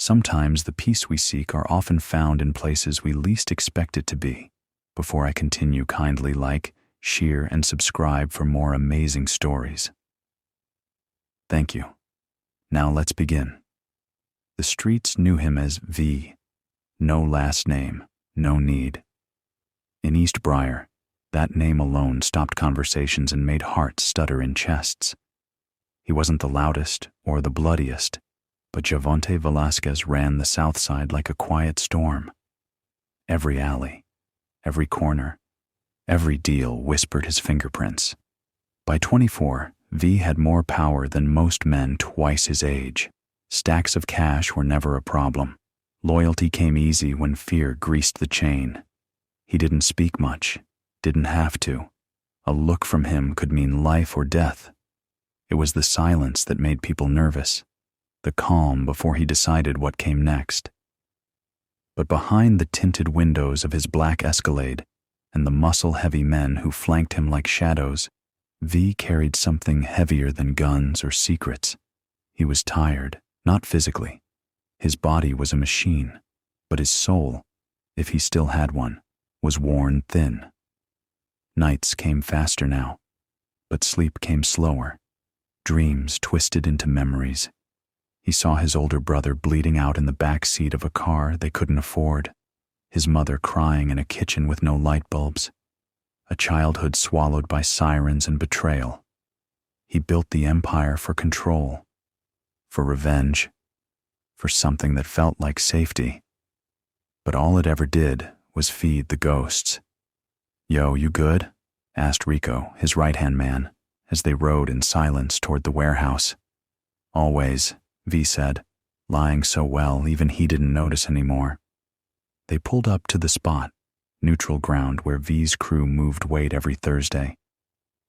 Sometimes the peace we seek are often found in places we least expect it to be. Before I continue, kindly like, share, and subscribe for more amazing stories. Thank you. Now let's begin. The streets knew him as V. No last name, no need. In East Briar, that name alone stopped conversations and made hearts stutter in chests. He wasn't the loudest or the bloodiest, but Javonte Velasquez ran the south side like a quiet storm. Every alley, every corner, every deal whispered his fingerprints. By 24, V had more power than most men twice his age. Stacks of cash were never a problem. Loyalty came easy when fear greased the chain. He didn't speak much, didn't have to. A look from him could mean life or death. It was the silence that made people nervous, the calm before he decided what came next. But behind the tinted windows of his black Escalade and the muscle-heavy men who flanked him like shadows, V carried something heavier than guns or secrets. He was tired, not physically. His body was a machine, but his soul, if he still had one, was worn thin. Nights came faster now, but sleep came slower. Dreams twisted into memories. He saw his older brother bleeding out in the back seat of a car they couldn't afford, his mother crying in a kitchen with no light bulbs, a childhood swallowed by sirens and betrayal. He built the empire for control, for revenge, for something that felt like safety. But all it ever did was feed the ghosts. "Yo, you good?" asked Rico, his right-hand man, as they rode in silence toward the warehouse. "Always," V said, lying so well even he didn't notice anymore. They pulled up to the spot, neutral ground where V's crew moved weight every Thursday.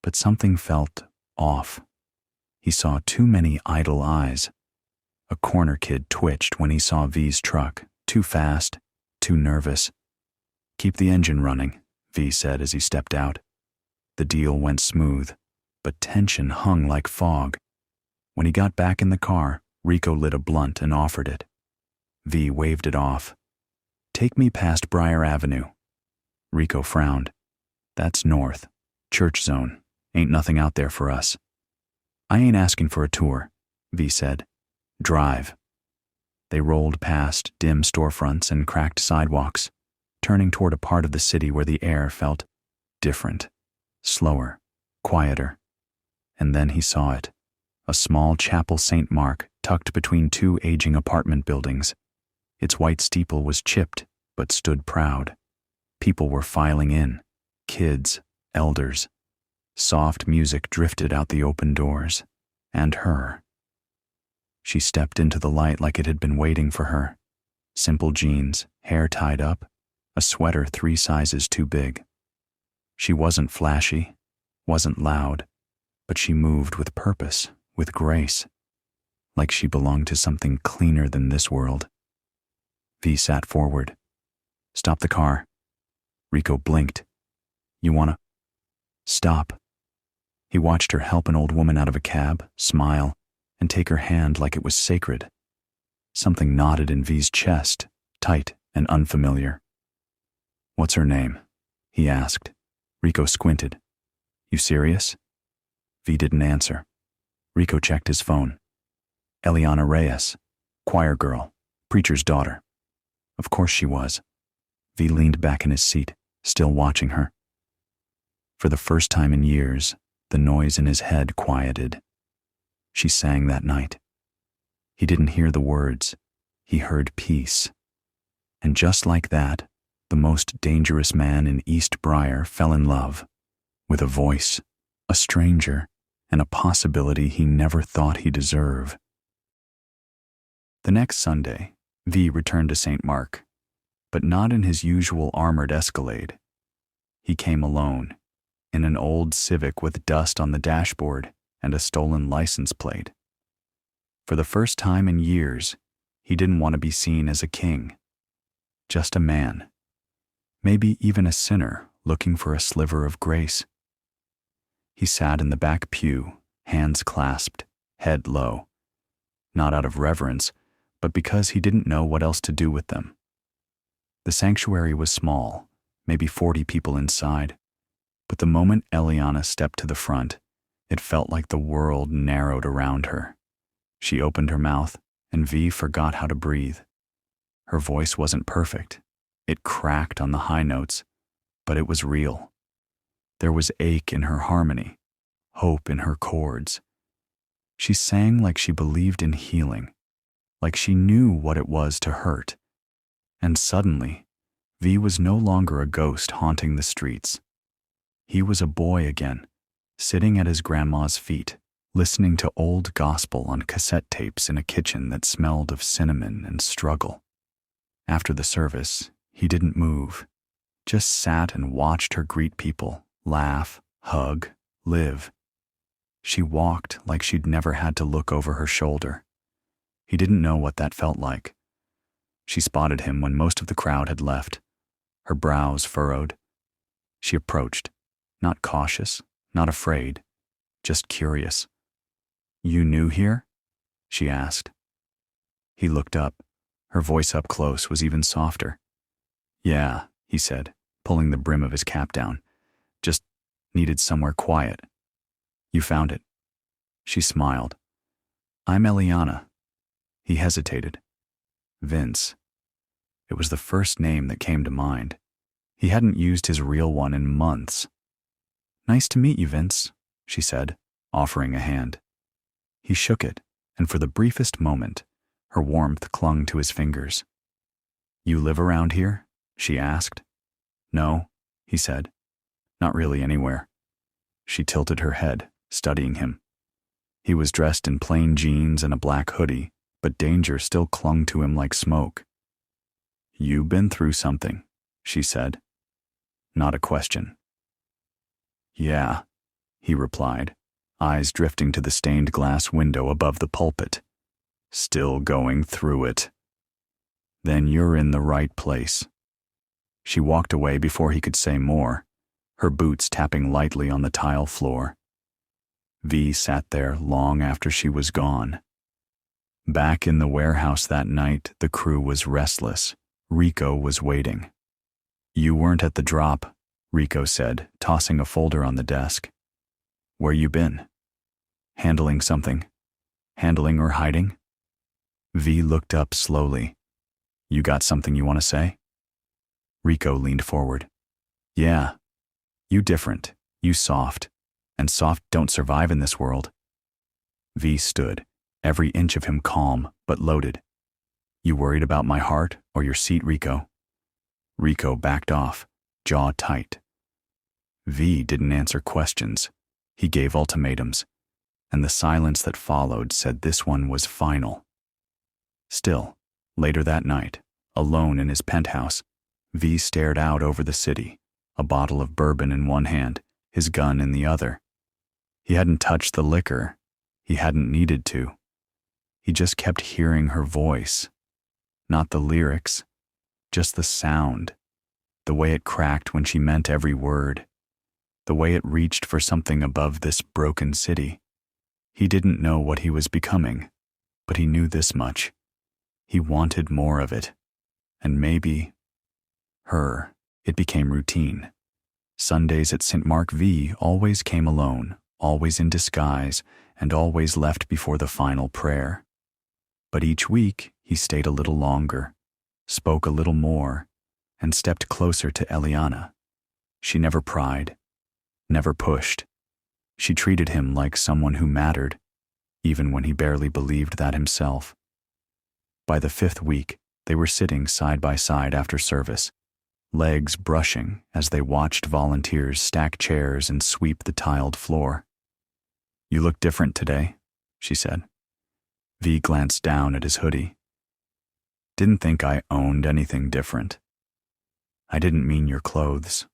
But something felt off. He saw too many idle eyes. A corner kid twitched when he saw V's truck, too fast, too nervous. "Keep the engine running," V said as he stepped out. The deal went smooth, but tension hung like fog. When he got back in the car, Rico lit a blunt and offered it. V waved it off. "Take me past Briar Avenue." Rico frowned. "That's north. Church zone. Ain't nothing out there for us." "I ain't asking for a tour," V said. "Drive." They rolled past dim storefronts and cracked sidewalks, turning toward a part of the city where the air felt different, slower, quieter. And then he saw it, a small chapel St. Mark tucked between two aging apartment buildings. Its white steeple was chipped, but stood proud. People were filing in, kids, elders. Soft music drifted out the open doors, and her. She stepped into the light like it had been waiting for her. Simple jeans, hair tied up, a sweater 3 sizes too big. She wasn't flashy, wasn't loud, but she moved with purpose, with grace, like she belonged to something cleaner than this world. V sat forward. "Stop the car." Rico blinked. "You wanna?" "Stop." He watched her help an old woman out of a cab, smile, and take her hand like it was sacred. Something knotted in V's chest, tight and unfamiliar. "What's her name?" he asked. Rico squinted. "You serious?" V didn't answer. Rico checked his phone. "Eliana Reyes, choir girl, preacher's daughter." Of course she was. V leaned back in his seat, still watching her. For the first time in years, the noise in his head quieted. She sang that night. He didn't hear the words. He heard peace. And just like that, the most dangerous man in East Briar fell in love, with a voice, a stranger, and a possibility he never thought he deserved. The next Sunday, V returned to St. Mark, but not in his usual armored Escalade. He came alone, in an old Civic with dust on the dashboard and a stolen license plate. For the first time in years, he didn't want to be seen as a king, just a man, maybe even a sinner looking for a sliver of grace. He sat in the back pew, hands clasped, head low, not out of reverence, but because he didn't know what else to do with them. The sanctuary was small, maybe 40 people inside, but the moment Eliana stepped to the front, it felt like the world narrowed around her. She opened her mouth, and V forgot how to breathe. Her voice wasn't perfect. It cracked on the high notes, but it was real. There was ache in her harmony, hope in her chords. She sang like she believed in healing, like she knew what it was to hurt. And suddenly, V was no longer a ghost haunting the streets. He was a boy again, sitting at his grandma's feet, listening to old gospel on cassette tapes in a kitchen that smelled of cinnamon and struggle. After the service, he didn't move, just sat and watched her greet people, laugh, hug, live. She walked like she'd never had to look over her shoulder. He didn't know what that felt like. She spotted him when most of the crowd had left, her brows furrowed. She approached, not cautious, not afraid, just curious. "You new here?" she asked. He looked up. Her voice up close was even softer. "Yeah," he said, pulling the brim of his cap down. "Just needed somewhere quiet." "You found it." She smiled. "I'm Eliana." He hesitated. Vince. It was the first name that came to mind. He hadn't used his real one in months. "Nice to meet you, Vince," she said, offering a hand. He shook it, and for the briefest moment, her warmth clung to his fingers. "You live around here?" she asked. "No," he said. "Not really anywhere." She tilted her head, studying him. He was dressed in plain jeans and a black hoodie, but danger still clung to him like smoke. "You been through something," she said. Not a question. "Yeah," he replied, eyes drifting to the stained glass window above the pulpit. "Still going through it." "Then you're in the right place." She walked away before he could say more, her boots tapping lightly on the tile floor. V sat there long after she was gone. Back in the warehouse that night, the crew was restless. Rico was waiting. "You weren't at the drop," Rico said, tossing a folder on the desk. "Where you been?" "Handling something." "Handling or hiding?" V looked up slowly. "You got something you want to say?" Rico leaned forward. "Yeah. You different. You soft. And soft don't survive in this world." V stood, every inch of him calm but loaded. "You worried about my heart or your seat, Rico?" Rico backed off, jaw tight. V didn't answer questions. He gave ultimatums, and the silence that followed said this one was final. Still, later that night, alone in his penthouse, V stared out over the city, a bottle of bourbon in one hand, his gun in the other. He hadn't touched the liquor. He hadn't needed to. He just kept hearing her voice. Not the lyrics, just the sound, the way it cracked when she meant every word, the way it reached for something above this broken city. He didn't know what he was becoming, but he knew this much. He wanted more of it, and maybe her. It became routine. Sundays at St. Mark V always came alone, always in disguise, and always left before the final prayer. But each week he stayed a little longer, spoke a little more, and stepped closer to Eliana. She never pried, never pushed. She treated him like someone who mattered, even when he barely believed that himself. By the 5th week, they were sitting side by side after service, legs brushing as they watched volunteers stack chairs and sweep the tiled floor. "You look different today," she said. V glanced down at his hoodie. "Didn't think I owned anything different." "I didn't mean your clothes."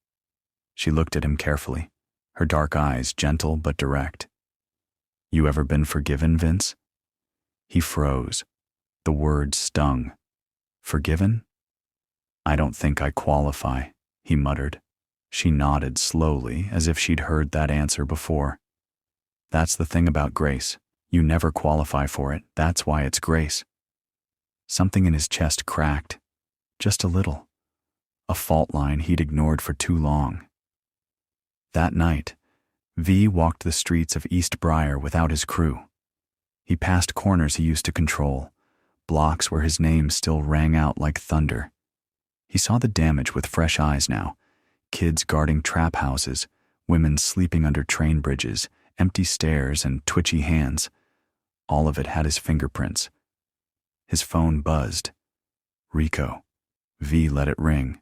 She looked at him carefully, her dark eyes gentle but direct. "You ever been forgiven, Vince?" He froze. The word stung. "Forgiven?" "I don't think I qualify," he muttered. She nodded slowly, as if she'd heard that answer before. "That's the thing about grace. You never qualify for it. That's why it's grace." Something in his chest cracked, just a little. A fault line he'd ignored for too long. That night, V walked the streets of East Briar without his crew. He passed corners he used to control, blocks where his name still rang out like thunder. He saw the damage with fresh eyes now. Kids guarding trap houses, women sleeping under train bridges, empty stairs and twitchy hands. All of it had his fingerprints. His phone buzzed. Rico. V let it ring.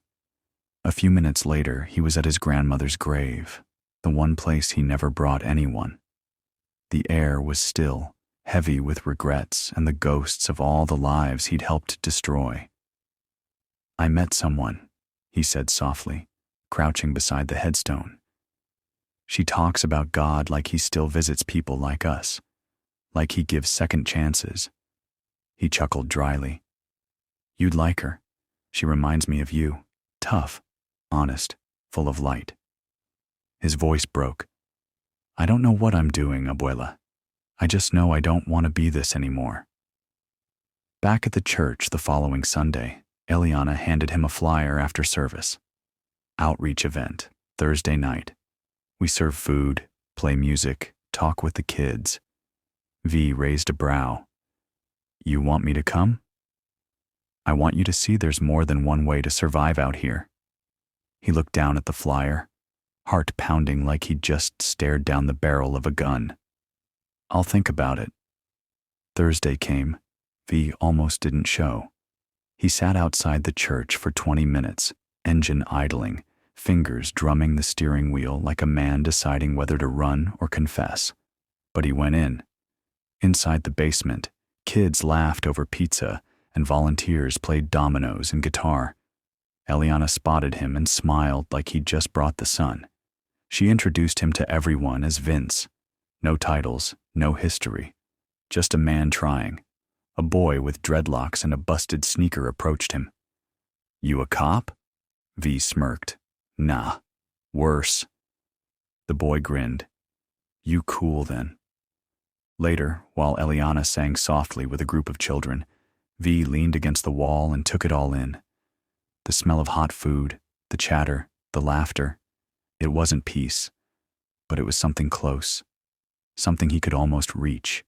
A few minutes later, he was at his grandmother's grave, the one place he never brought anyone. The air was still, heavy with regrets and the ghosts of all the lives he'd helped destroy. "I met someone," he said softly, crouching beside the headstone. "She talks about God like he still visits people like us, like he gives second chances." He chuckled dryly. "You'd like her. She reminds me of you. Tough, honest, full of light." His voice broke. "I don't know what I'm doing, Abuela. I just know I don't want to be this anymore." Back at the church the following Sunday, Eliana handed him a flyer after service. "Outreach event, Thursday night. We serve food, play music, talk with the kids." V raised a brow. "You want me to come?" "I want you to see there's more than one way to survive out here." He looked down at the flyer, heart pounding like he'd just stared down the barrel of a gun. "I'll think about it." Thursday came. V almost didn't show. He sat outside the church for 20 minutes, engine idling, fingers drumming the steering wheel like a man deciding whether to run or confess. But he went in. Inside the basement, kids laughed over pizza and volunteers played dominoes and guitar. Eliana spotted him and smiled like he'd just brought the sun. She introduced him to everyone as Vince. No titles, no history. Just a man trying. A boy with dreadlocks and a busted sneaker approached him. "You a cop?" V smirked. "Nah, worse." The boy grinned. "You cool then." Later, while Eliana sang softly with a group of children, V leaned against the wall and took it all in. The smell of hot food, the chatter, the laughter. It wasn't peace, but it was something close, something he could almost reach.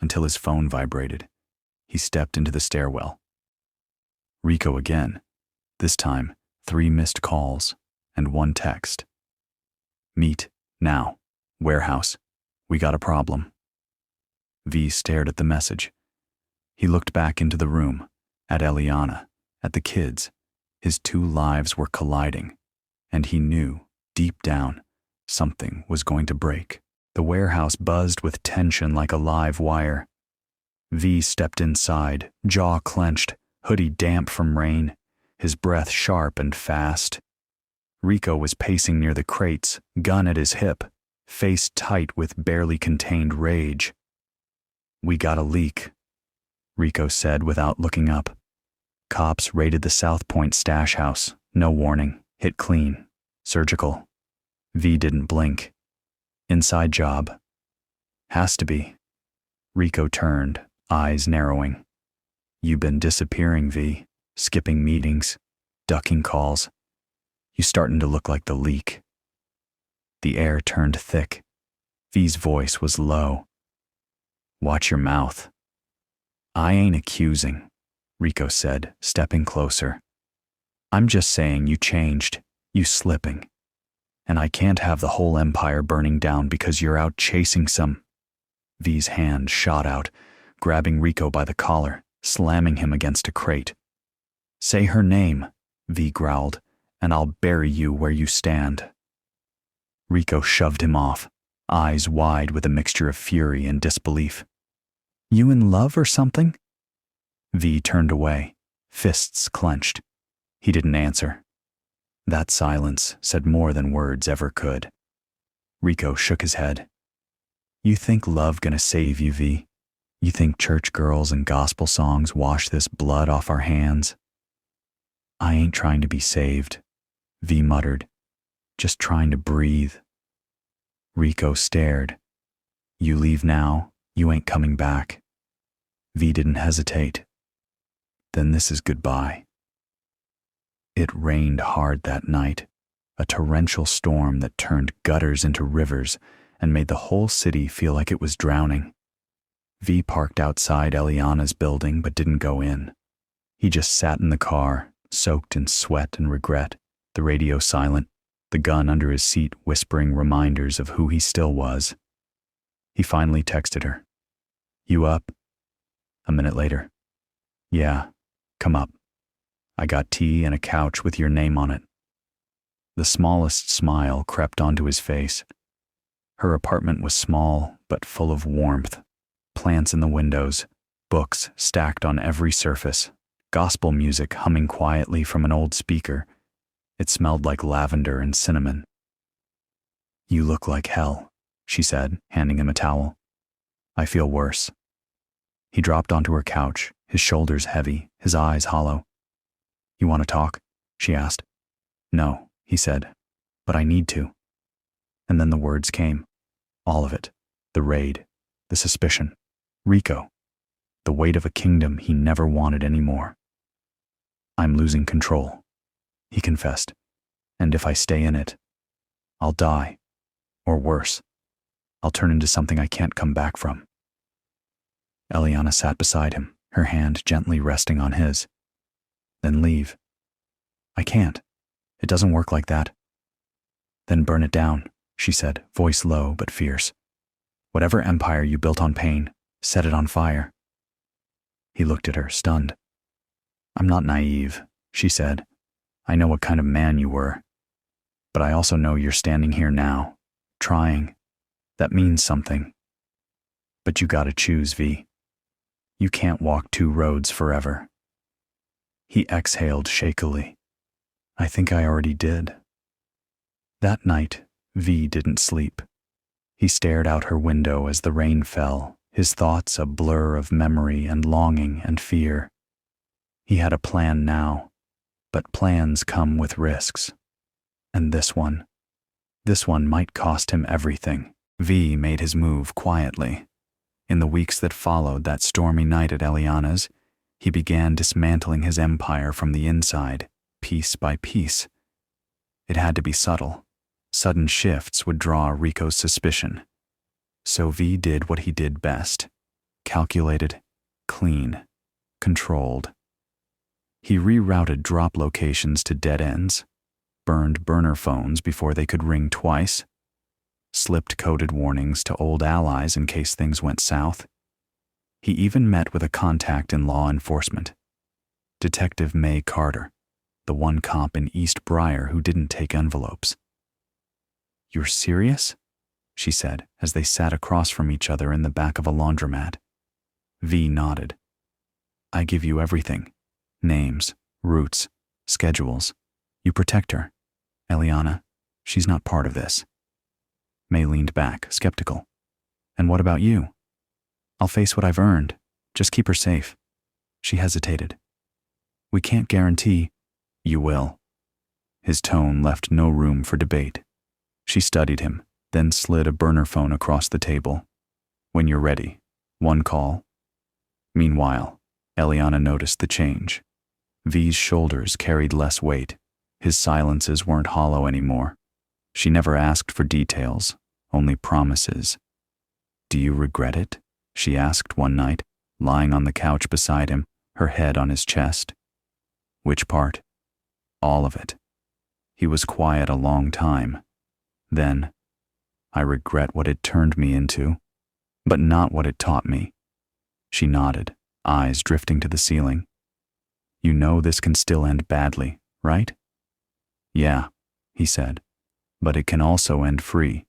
Until his phone vibrated. He stepped into the stairwell. Rico again. This time, 3 missed calls and 1 text. "Meet, now. Warehouse. We got a problem." V stared at the message. He looked back into the room, at Eliana, at the kids. His 2 lives were colliding, and he knew, deep down, something was going to break. The warehouse buzzed with tension like a live wire. V stepped inside, jaw clenched, hoodie damp from rain, his breath sharp and fast. Rico was pacing near the crates, gun at his hip, face tight with barely contained rage. "We got a leak," Rico said without looking up. "Cops raided the South Point stash house. No warning. Hit clean. Surgical." V didn't blink. "Inside job." "Has to be." Rico turned, eyes narrowing. "You been disappearing, V. Skipping meetings, ducking calls. You starting to look like the leak." The air turned thick. V's voice was low. "Watch your mouth." "I ain't accusing," Rico said, stepping closer. "I'm just saying you changed, you slipping. And I can't have the whole empire burning down because you're out chasing some." V's hand shot out, grabbing Rico by the collar, slamming him against a crate. "Say her name," V growled, "and I'll bury you where you stand." Rico shoved him off, eyes wide with a mixture of fury and disbelief. "You in love or something?" V turned away, fists clenched. He didn't answer. That silence said more than words ever could. Rico shook his head. "You think love gonna save you, V? You think church girls and gospel songs wash this blood off our hands?" "I ain't trying to be saved," V muttered. "Just trying to breathe." Rico stared. "You leave now, you ain't coming back." V didn't hesitate. Then this is goodbye. It rained hard that night, a torrential storm that turned gutters into rivers and made the whole city feel like it was drowning. V parked outside Eliana's building but didn't go in. He just sat in the car, soaked in sweat and regret, the radio silent, the gun under his seat whispering reminders of who he still was. He finally texted her. "You up?" A minute later. "Yeah, come up. I got tea and a couch with your name on it." The smallest smile crept onto his face. Her apartment was small but full of warmth. Plants in the windows, books stacked on every surface, gospel music humming quietly from an old speaker. It smelled like lavender and cinnamon. "You look like hell," she said, handing him a towel. "I feel worse." He dropped onto her couch, his shoulders heavy, his eyes hollow. "You want to talk?" she asked. "No," he said, "but I need to." And then the words came. All of it. The raid, the suspicion, Rico, the weight of a kingdom he never wanted anymore. "I'm losing control," he confessed, "and if I stay in it, I'll die. Or worse, I'll turn into something I can't come back from." Eliana sat beside him, her hand gently resting on his. "Then leave." "I can't. It doesn't work like that." "Then burn it down," she said, voice low but fierce. "Whatever empire you built on pain, set it on fire." He looked at her, stunned. "I'm not naive," she said. "I know what kind of man you were. But I also know you're standing here now, trying. That means something. But you gotta choose, V. You can't walk two roads forever." He exhaled shakily. "I think I already did." That night, V didn't sleep. He stared out her window as the rain fell, his thoughts a blur of memory and longing and fear. He had a plan now, but plans come with risks. And this one might cost him everything. V made his move quietly. In the weeks that followed that stormy night at Eliana's, he began dismantling his empire from the inside, piece by piece. It had to be subtle. Sudden shifts would draw Rico's suspicion. So V did what he did best: calculated, clean, controlled. He rerouted drop locations to dead ends, burned burner phones before they could ring twice, slipped coded warnings to old allies in case things went south. He even met with a contact in law enforcement, Detective May Carter, the one cop in East Briar who didn't take envelopes. "You're serious?" she said as they sat across from each other in the back of a laundromat. V nodded. "I give you everything. Names, routes, schedules. You protect her. Eliana, she's not part of this." May leaned back, skeptical. "And what about you?" "I'll face what I've earned. Just keep her safe." She hesitated. "We can't guarantee—" "You will." His tone left no room for debate. She studied him, then slid a burner phone across the table. "When you're ready, one call." Meanwhile, Eliana noticed the change. V's shoulders carried less weight. His silences weren't hollow anymore. She never asked for details, only promises. "Do you regret it?" she asked one night, lying on the couch beside him, her head on his chest. "Which part?" "All of it." He was quiet a long time. Then, "I regret what it turned me into, but not what it taught me." She nodded, eyes drifting to the ceiling. "You know this can still end badly, right?" "Yeah," he said, "but it can also end free."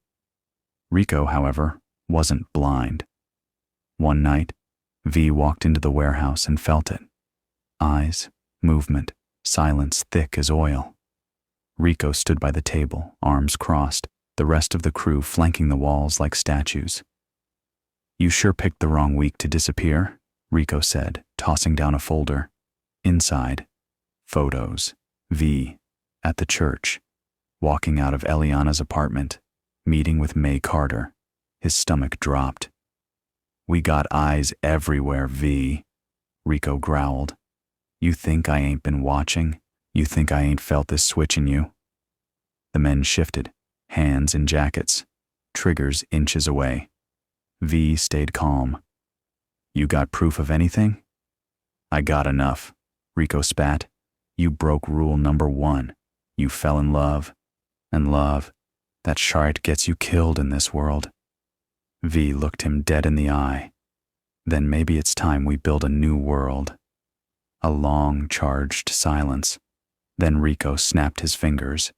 Rico, however, wasn't blind. One night, V walked into the warehouse and felt it. Eyes, movement, silence thick as oil. Rico stood by the table, arms crossed, the rest of the crew flanking the walls like statues. "You sure picked the wrong week to disappear," Rico said, tossing down a folder. Inside, photos. V, at the church, walking out of Eliana's apartment, meeting with May Carter. His stomach dropped. "We got eyes everywhere, V," Rico growled. You think I ain't been watching? You think I ain't felt this switch in you? The men shifted, hands in jackets, triggers inches away. V stayed calm. You got proof of anything? I got enough, Rico spat. You broke rule number 1. You fell in love. And love, that shite gets you killed in this world. V looked him dead in the eye. Then maybe it's time we build a new world. A long, charged silence. Then Rico snapped his fingers.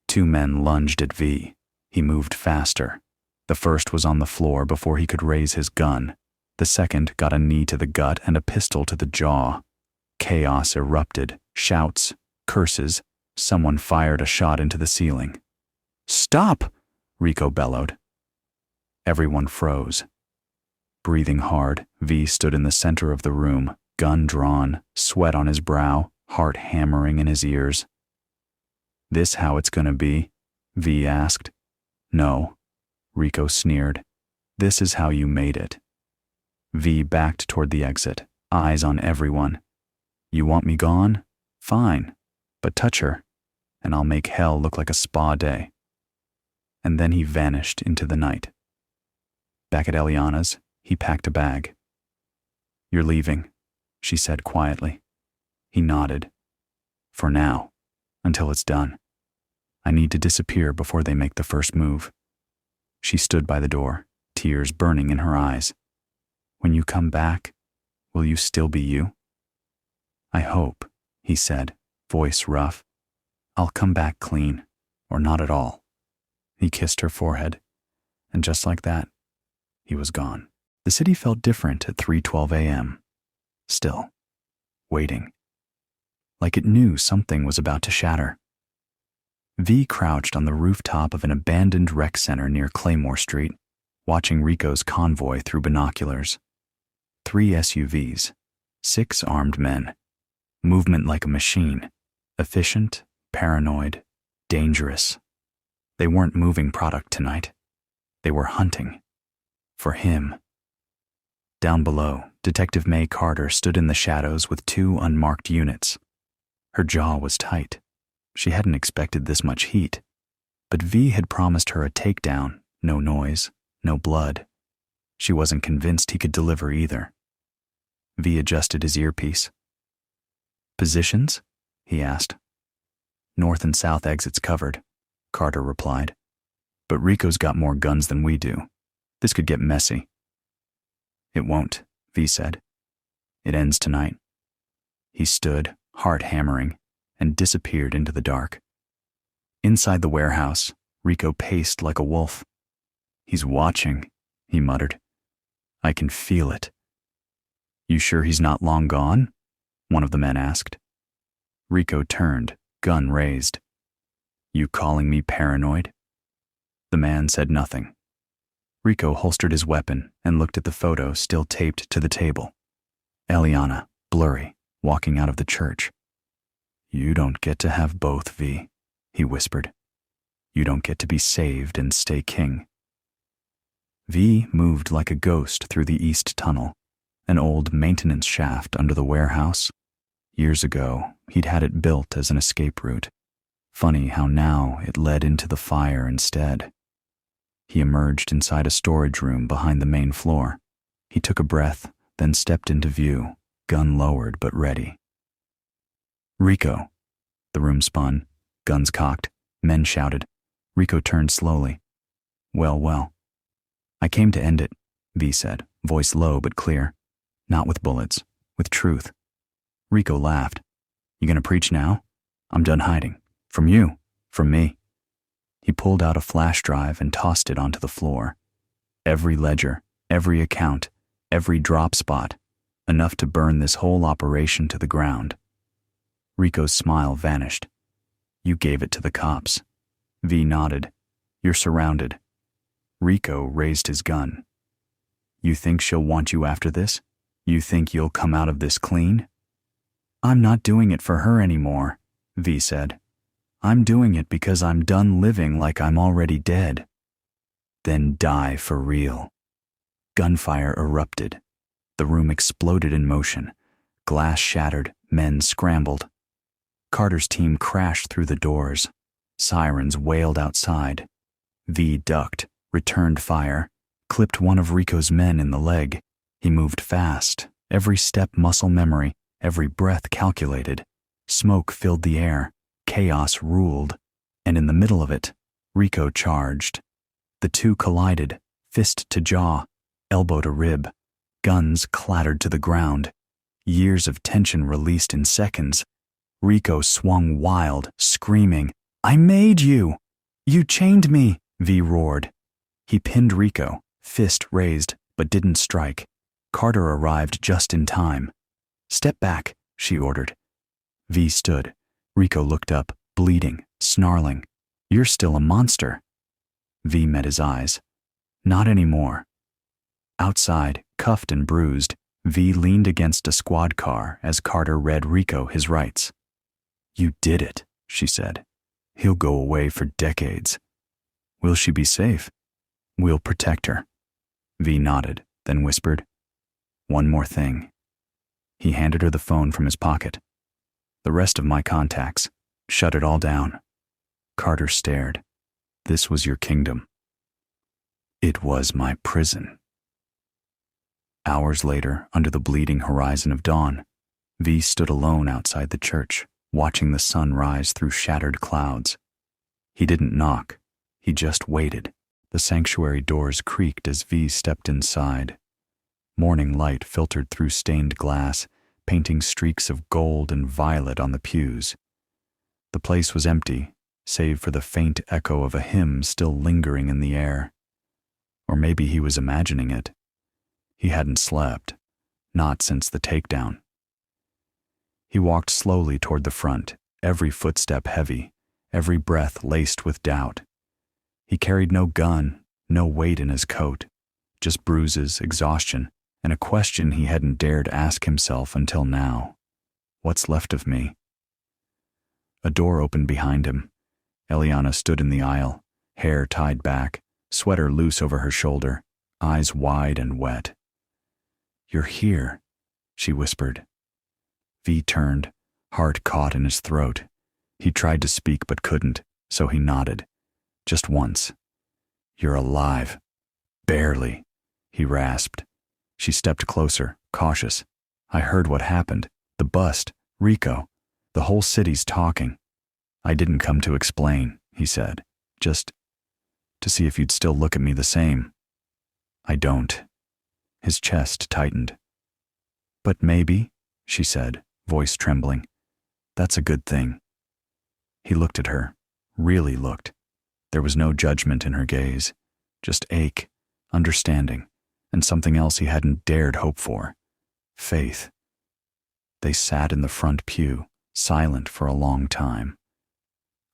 2 men lunged at V. He moved faster. The first was on the floor before he could raise his gun. The second got a knee to the gut and a pistol to the jaw. Chaos erupted. Shouts, curses. Someone fired a shot into the ceiling. Stop! Rico bellowed. Everyone froze. Breathing hard, V stood in the center of the room, gun drawn, sweat on his brow, heart hammering in his ears. This how it's gonna be? V asked. No, Rico sneered. This is how you made it. V backed toward the exit, eyes on everyone. You want me gone? Fine, but touch her, and I'll make hell look like a spa day. And then he vanished into the night. Back at Eliana's, he packed a bag. You're leaving, she said quietly. He nodded. For now, until it's done. I need to disappear before they make the first move. She stood by the door, tears burning in her eyes. When you come back, will you still be you? I hope, he said, voice rough. I'll come back clean, or not at all. He kissed her forehead, and just like that, he was gone. The city felt different at 3:12 a.m. Still, waiting. Like it knew something was about to shatter. V crouched on the rooftop of an abandoned rec center near Claymore Street, watching Rico's convoy through binoculars. 3 SUVs, 6 armed men. Movement like a machine. Efficient, paranoid, dangerous. They weren't moving product tonight. They were hunting. For him. Down below, Detective May Carter stood in the shadows with 2 unmarked units. Her jaw was tight. She hadn't expected this much heat. But V had promised her a takedown, no noise, no blood. She wasn't convinced he could deliver either. V adjusted his earpiece. Positions? He asked. North and south exits covered, Carter replied. But Rico's got more guns than we do. This could get messy. It won't, V said. It ends tonight. He stood, heart hammering, and disappeared into the dark. Inside the warehouse, Rico paced like a wolf. He's watching, he muttered. I can feel it. You sure he's not long gone? One of the men asked. Rico turned, gun raised. You calling me paranoid? The man said nothing. Rico holstered his weapon and looked at the photo still taped to the table. Eliana, blurry, walking out of the church. You don't get to have both, V, he whispered. You don't get to be saved and stay king. V moved like a ghost through the east tunnel, an old maintenance shaft under the warehouse. Years ago, he'd had it built as an escape route. Funny how now it led into the fire instead. He emerged inside a storage room behind the main floor. He took a breath, then stepped into view, gun lowered but ready. Rico. The room spun, guns cocked, men shouted. Rico turned slowly. Well. I came to end it, V said, voice low but clear. Not with bullets, with truth. Rico laughed. You gonna preach now? I'm done hiding. From you, from me. He pulled out a flash drive and tossed it onto the floor. Every ledger, every account, every drop spot, enough to burn this whole operation to the ground. Rico's smile vanished. You gave it to the cops. V nodded. You're surrounded. Rico raised his gun. You think she'll want you after this? You think you'll come out of this clean? I'm not doing it for her anymore, V said. I'm doing it because I'm done living like I'm already dead. Then die for real. Gunfire erupted. The room exploded in motion. Glass shattered, men scrambled. Carter's team crashed through the doors. Sirens wailed outside. V ducked, returned fire, clipped one of Rico's men in the leg. He moved fast, every step muscle memory, every breath calculated. Smoke filled the air, chaos ruled, and in the middle of it, Rico charged. The two collided, fist to jaw, elbow to rib. Guns clattered to the ground. Years of tension released in seconds. Rico swung wild, screaming, "I made you! You chained me!" V roared. He pinned Rico, fist raised, but didn't strike. Carter arrived just in time. "Step back," she ordered. V stood. Rico looked up, bleeding, snarling. "You're still a monster." V met his eyes. "Not anymore." Outside, cuffed and bruised, V leaned against a squad car as Carter read Rico his rights. "You did it," she said. "He'll go away for decades." "Will she be safe?" "We'll protect her." V nodded, then whispered, "One more thing." He handed her the phone from his pocket. "The rest of my contacts. Shut it all down." Carter stared. "This was your kingdom." "It was my prison." Hours later, under the bleeding horizon of dawn, V stood alone outside the church, watching the sun rise through shattered clouds. He didn't knock. He just waited. The sanctuary doors creaked as V stepped inside. Morning light filtered through stained glass, painting streaks of gold and violet on the pews. The place was empty, save for the faint echo of a hymn still lingering in the air. Or maybe he was imagining it. He hadn't slept, not since the takedown. He walked slowly toward the front, every footstep heavy, every breath laced with doubt. He carried no gun, no weight in his coat, just bruises, exhaustion, and a question he hadn't dared ask himself until now. What's left of me? A door opened behind him. Eliana stood in the aisle, hair tied back, sweater loose over her shoulder, eyes wide and wet. "You're here," she whispered. V turned, heart caught in his throat. He tried to speak but couldn't, so he nodded. Just once. "You're alive." "Barely," he rasped. She stepped closer, cautious. "I heard what happened. The bust, Rico. The whole city's talking." "I didn't come to explain," he said. "Just to see if you'd still look at me the same." "I don't." His chest tightened. "But maybe," she said, voice trembling. "That's a good thing." He looked at her, really looked. There was no judgment in her gaze, just ache, understanding, and something else he hadn't dared hope for, faith. They sat in the front pew, silent for a long time.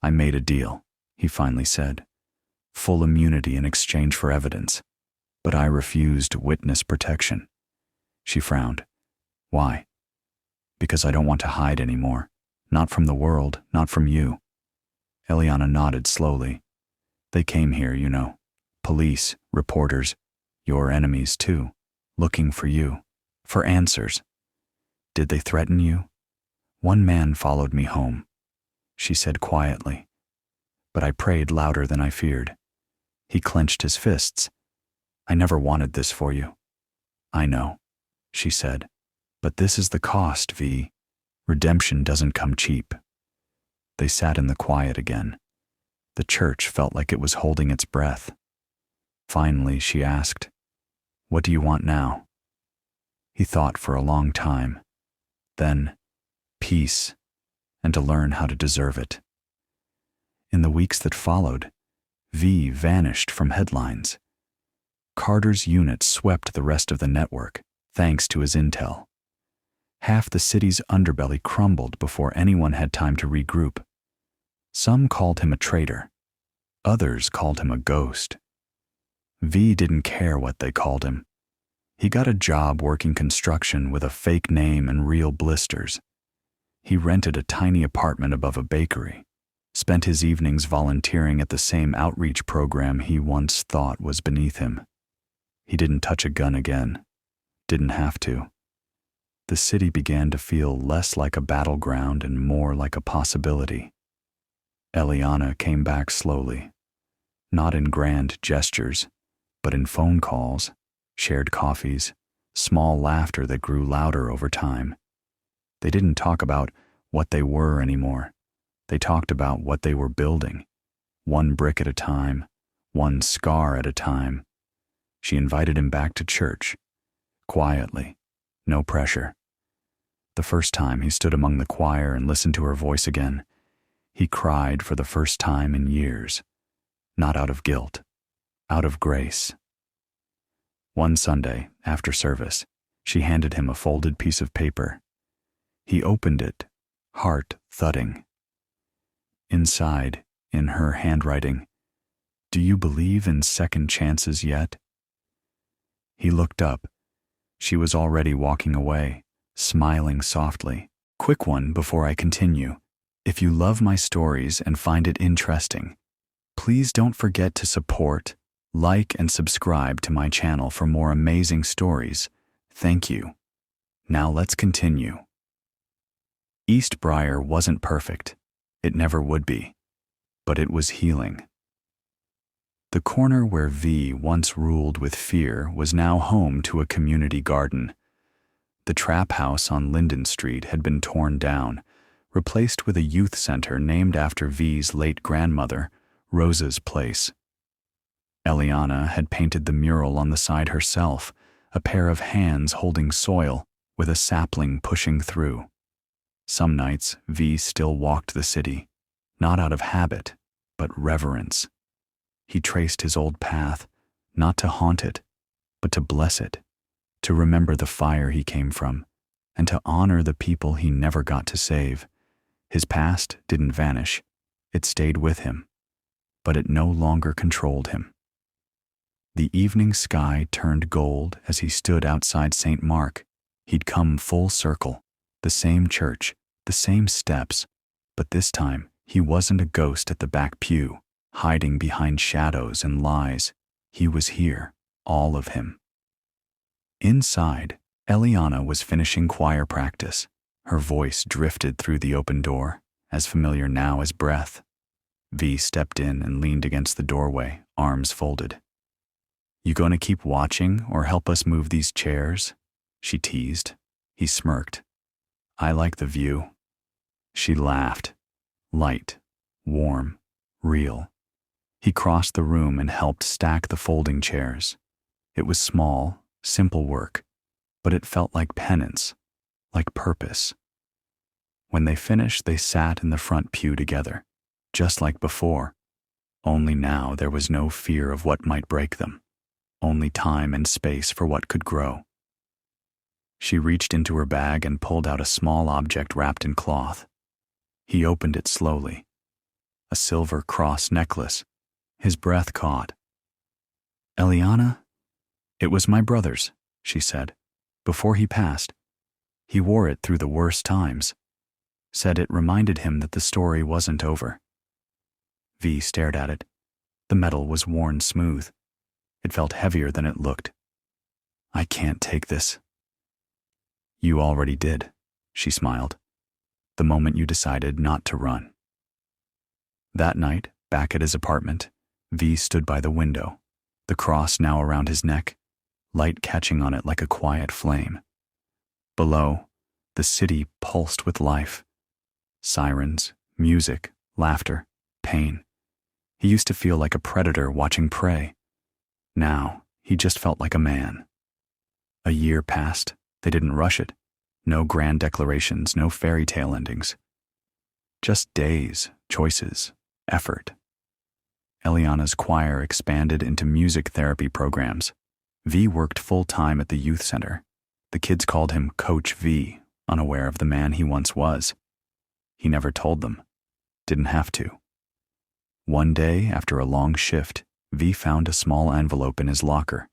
"I made a deal," he finally said. "Full immunity in exchange for evidence. But I refused witness protection." She frowned. "Why?" "Because I don't want to hide anymore. Not from the world, not from you." Eliana nodded slowly. "They came here, you know. Police, reporters, your enemies too, looking for you, for answers." "Did they threaten you?" "One man followed me home," she said quietly. "But I prayed louder than I feared." He clenched his fists. "I never wanted this for you." "I know," she said. "But this is the cost, V. Redemption doesn't come cheap." They sat in the quiet again. The church felt like it was holding its breath. Finally, she asked, "What do you want now?" He thought for a long time. Then, peace, and to learn how to deserve it. In the weeks that followed, V vanished from headlines. Carter's unit swept the rest of the network, thanks to his intel. Half the city's underbelly crumbled before anyone had time to regroup. Some called him a traitor. Others called him a ghost. V didn't care what they called him. He got a job working construction with a fake name and real blisters. He rented a tiny apartment above a bakery, spent his evenings volunteering at the same outreach program he once thought was beneath him. He didn't touch a gun again. Didn't have to. The city began to feel less like a battleground and more like a possibility. Eliana came back slowly, not in grand gestures, but in phone calls, shared coffees, small laughter that grew louder over time. They didn't talk about what they were anymore. They talked about what they were building, one brick at a time, one scar at a time. She invited him back to church, quietly, no pressure. The first time he stood among the choir and listened to her voice again, he cried for the first time in years, not out of guilt, out of grace. One Sunday, after service, she handed him a folded piece of paper. He opened it, heart thudding. Inside, in her handwriting, "Do you believe in second chances yet?" He looked up. She was already walking away, smiling softly. "Quick one before I continue. If you love my stories and find it interesting, please don't forget to support, like, and subscribe to my channel for more amazing stories. Thank you. Now let's continue." East Briar wasn't perfect. It never would be. But it was healing. The corner where V once ruled with fear was now home to a community garden. The trap house on Linden Street had been torn down, replaced with a youth center named after V's late grandmother, Rosa's place. Eliana had painted the mural on the side herself, a pair of hands holding soil, with a sapling pushing through. Some nights, V still walked the city, not out of habit, but reverence. He traced his old path, not to haunt it, but to bless it, to remember the fire he came from, and to honor the people he never got to save. His past didn't vanish. It stayed with him, but it no longer controlled him. The evening sky turned gold as he stood outside St. Mark. He'd come full circle, the same church, the same steps, but this time he wasn't a ghost at the back pew, hiding behind shadows and lies. He was here, all of him. Inside, Eliana was finishing choir practice. Her voice drifted through the open door, as familiar now as breath. V stepped in and leaned against the doorway, arms folded. "You gonna keep watching or help us move these chairs?" she teased. He smirked. "I like the view." She laughed. Light, warm, real. He crossed the room and helped stack the folding chairs. It was small, simple work, but it felt like penance, like purpose. When they finished, they sat in the front pew together, just like before. Only now there was no fear of what might break them, only time and space for what could grow. She reached into her bag and pulled out a small object wrapped in cloth. He opened it slowly. A silver cross necklace. His breath caught. "Eliana?" "It was my brother's," she said, "before he passed. He wore it through the worst times. Said it reminded him that the story wasn't over." V stared at it. The metal was worn smooth. It felt heavier than it looked. "I can't take this." "You already did," she smiled, "the moment you decided not to run." That night, back at his apartment, V stood by the window, the cross now around his neck, light catching on it like a quiet flame. Below, the city pulsed with life. Sirens, music, laughter, pain. He used to feel like a predator watching prey. Now, he just felt like a man. A year passed. They didn't rush it. No grand declarations, no fairy tale endings. Just days, choices, effort. Eliana's choir expanded into music therapy programs. V worked full-time at the youth center. The kids called him Coach V, unaware of the man he once was. He never told them. Didn't have to. One day, after a long shift, V found a small envelope in his locker.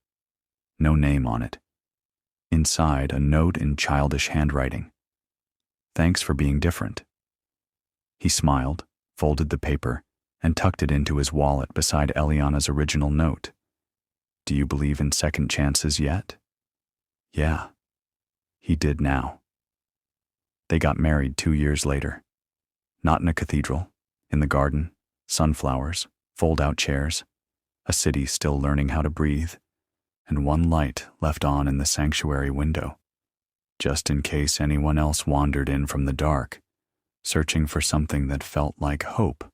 No name on it. Inside, a note in childish handwriting. "Thanks for being different." He smiled, folded the paper, and tucked it into his wallet beside Eliana's original note. "Do you believe in second chances yet?" Yeah, he did now. They got married 2 years later. Not in a cathedral, in the garden, sunflowers, fold-out chairs, a city still learning how to breathe, and one light left on in the sanctuary window, just in case anyone else wandered in from the dark, searching for something that felt like hope